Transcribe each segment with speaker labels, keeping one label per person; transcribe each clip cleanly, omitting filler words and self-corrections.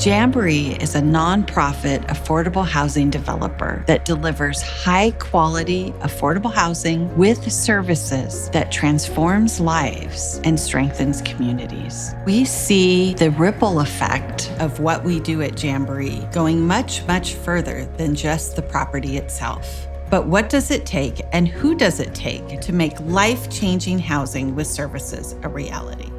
Speaker 1: Jamboree is a nonprofit affordable housing developer that delivers high-quality, affordable housing with services that transforms lives and strengthens communities. We see the ripple effect of what we do at Jamboree going much, much further than just the property itself. But what does it take and who does it take to make life-changing housing with services a reality?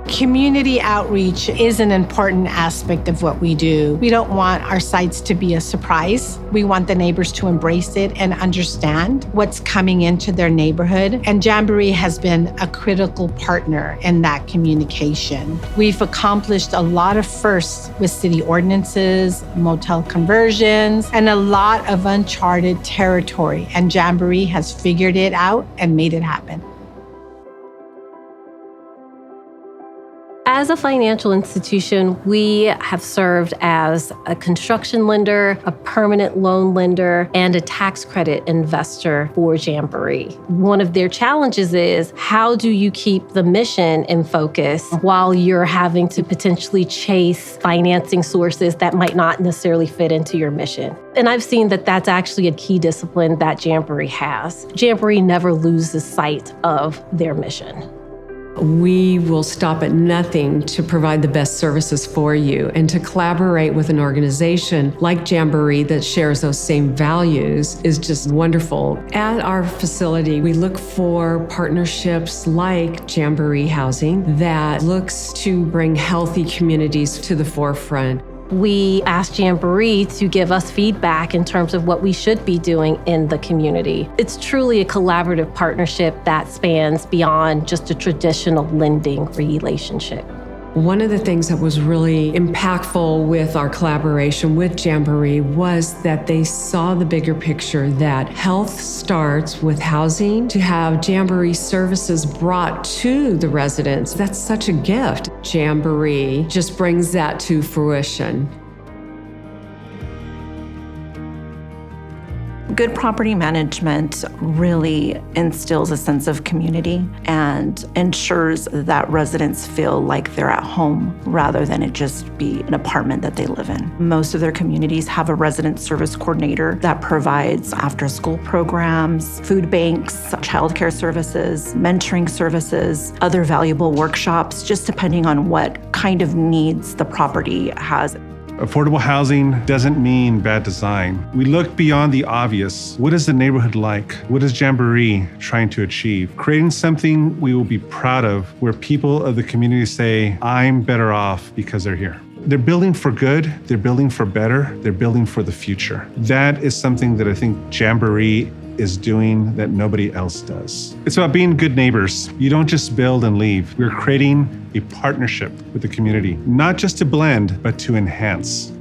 Speaker 2: Community outreach is an important aspect of what we do. We don't want our sites to be a surprise. We want the neighbors to embrace it and understand what's coming into their neighborhood. And Jamboree has been a critical partner in that communication. We've accomplished a lot of firsts with city ordinances, motel conversions, and a lot of uncharted territory. And Jamboree has figured it out and made it happen.
Speaker 3: As a financial institution, we have served as a construction lender, a permanent loan lender, and a tax credit investor for Jamboree. One of their challenges is, how do you keep the mission in focus while you're having to potentially chase financing sources that might not necessarily fit into your mission? And I've seen that that's actually a key discipline that Jamboree has. Jamboree never loses sight of their mission.
Speaker 4: We will stop at nothing to provide the best services for you and to collaborate with an organization like Jamboree that shares those same values is just wonderful. At our facility, we look for partnerships like Jamboree Housing that looks to bring healthy communities to the forefront.
Speaker 3: We asked Jamboree to give us feedback in terms of what we should be doing in the community. It's truly a collaborative partnership that spans beyond just a traditional lending relationship.
Speaker 4: One of the things that was really impactful with our collaboration with Jamboree was that they saw the bigger picture that health starts with housing. To have Jamboree services brought to the residents, that's such a gift. Jamboree just brings that to fruition.
Speaker 5: Good property management really instills a sense of community and ensures that residents feel like they're at home rather than it just be an apartment that they live in. Most of their communities have a resident service coordinator that provides after-school programs, food banks, childcare services, mentoring services, other valuable workshops, just depending on what kind of needs the property has.
Speaker 6: Affordable housing doesn't mean bad design. We look beyond the obvious. What is the neighborhood like? What is Jamboree trying to achieve? Creating something we will be proud of, where people of the community say, I'm better off because they're here. They're building for good, they're building for better, they're building for the future. That is something that I think Jamboree is doing that nobody else does. It's about being good neighbors. You don't just build and leave. We're creating a partnership with the community, not just to blend, but to enhance.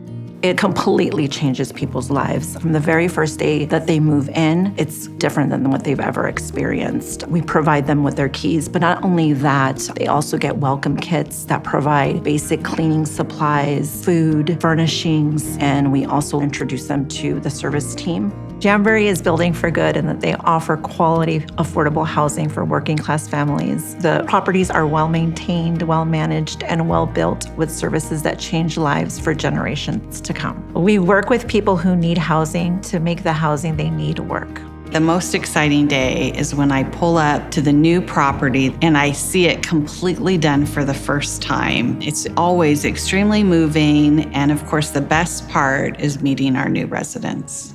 Speaker 5: It completely changes people's lives. From the very first day that they move in, it's different than what they've ever experienced. We provide them with their keys, but not only that, they also get welcome kits that provide basic cleaning supplies, food, furnishings, and we also introduce them to the service team. Jamboree is building for good in that they offer quality, affordable housing for working class families. The properties are well maintained, well managed, and well built with services that change lives for generations to come. We work with people who need housing to make the housing they need work.
Speaker 1: The most exciting day is when I pull up to the new property and I see it completely done for the first time. It's always extremely moving, and of course the best part is meeting our new residents.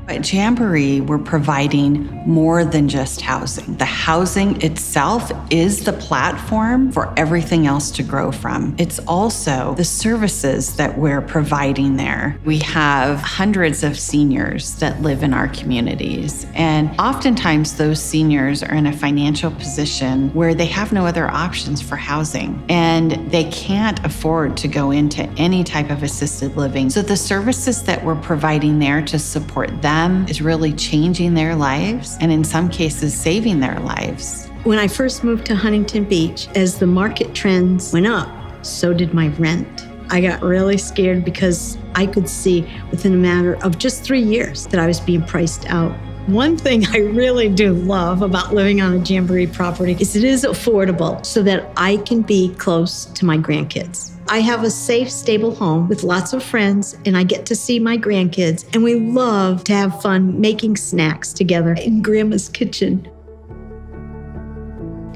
Speaker 1: At Jamboree, we're providing more than just housing. The housing itself is the platform for everything else to grow from. It's also the services that we're providing there. We have hundreds of seniors that live in our communities, and oftentimes those seniors are in a financial position where they have no other options for housing, and they can't afford to go into any type of assisted living. So the services that we're providing there to support them is really changing their lives, and in some cases saving their lives.
Speaker 7: When I first moved to Huntington Beach, as the market trends went up, so did my rent. I got really scared because I could see within a matter of just 3 years that I was being priced out. One thing I really do love about living on a Jamboree property is it is affordable so that I can be close to my grandkids. I have a safe, stable home with lots of friends, and I get to see my grandkids, and we love to have fun making snacks together in Grandma's kitchen.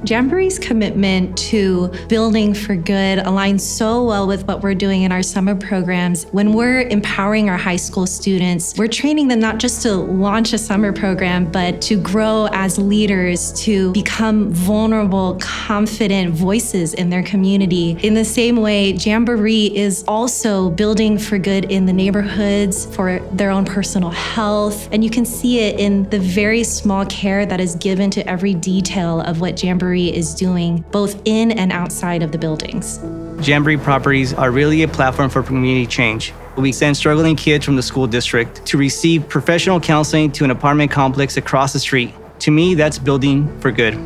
Speaker 8: Jamboree's commitment to building for good aligns so well with what we're doing in our summer programs. When we're empowering our high school students, we're training them not just to launch a summer program, but to grow as leaders, to become vulnerable, confident voices in their community. In the same way, Jamboree is also building for good in the neighborhoods for their own personal health. And you can see it in the very small care that is given to every detail of what Jamboree is doing, both in and outside of the buildings.
Speaker 9: Jamboree properties are really a platform for community change. We send struggling kids from the school district to receive professional counseling to an apartment complex across the street. To me, that's building for good.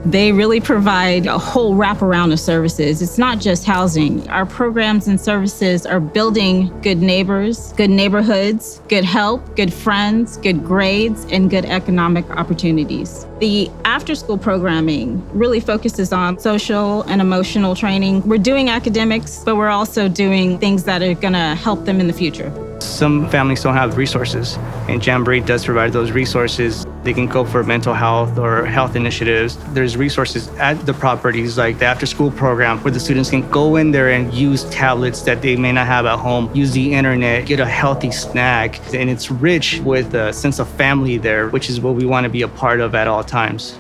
Speaker 10: They really provide a whole wraparound of services. It's not just housing. Our programs and services are building good neighbors, good neighborhoods, good help, good friends, good grades, and good economic opportunities. The after-school programming really focuses on social and emotional training. We're doing academics, but we're also doing things that are going to help them in the future.
Speaker 9: Some families don't have resources, and Jamboree does provide those resources. They can go for mental health or health initiatives. There's resources at the properties like the after-school program where the students can go in there and use tablets that they may not have at home, use the internet, get a healthy snack. And it's rich with a sense of family there, which is what we want to be a part of at all times.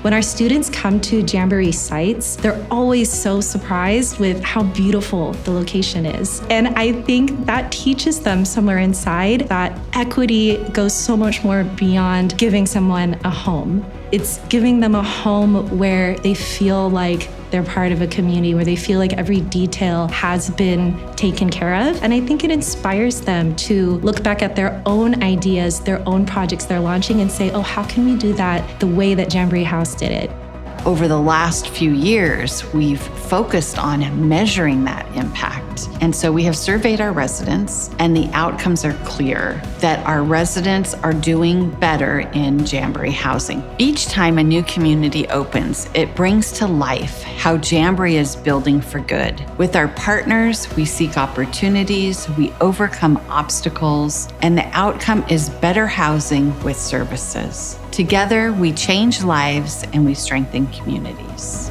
Speaker 8: When our students come to Jamboree sites, they're always so surprised with how beautiful the location is. And I think that teaches them somewhere inside that equity goes so much more beyond giving someone a home. It's giving them a home where they feel like they're part of a community, where they feel like every detail has been taken care of. And I think it inspires them to look back at their own ideas, their own projects they're launching and say, oh, how can we do that the way that Jamboree House did it?
Speaker 1: Over the last few years, we've focused on measuring that impact. And so we have surveyed our residents, and the outcomes are clear that our residents are doing better in Jamboree housing. Each time a new community opens, it brings to life how Jamboree is building for good. With our partners, we seek opportunities, we overcome obstacles, and the outcome is better housing with services. Together, we change lives and we strengthen communities.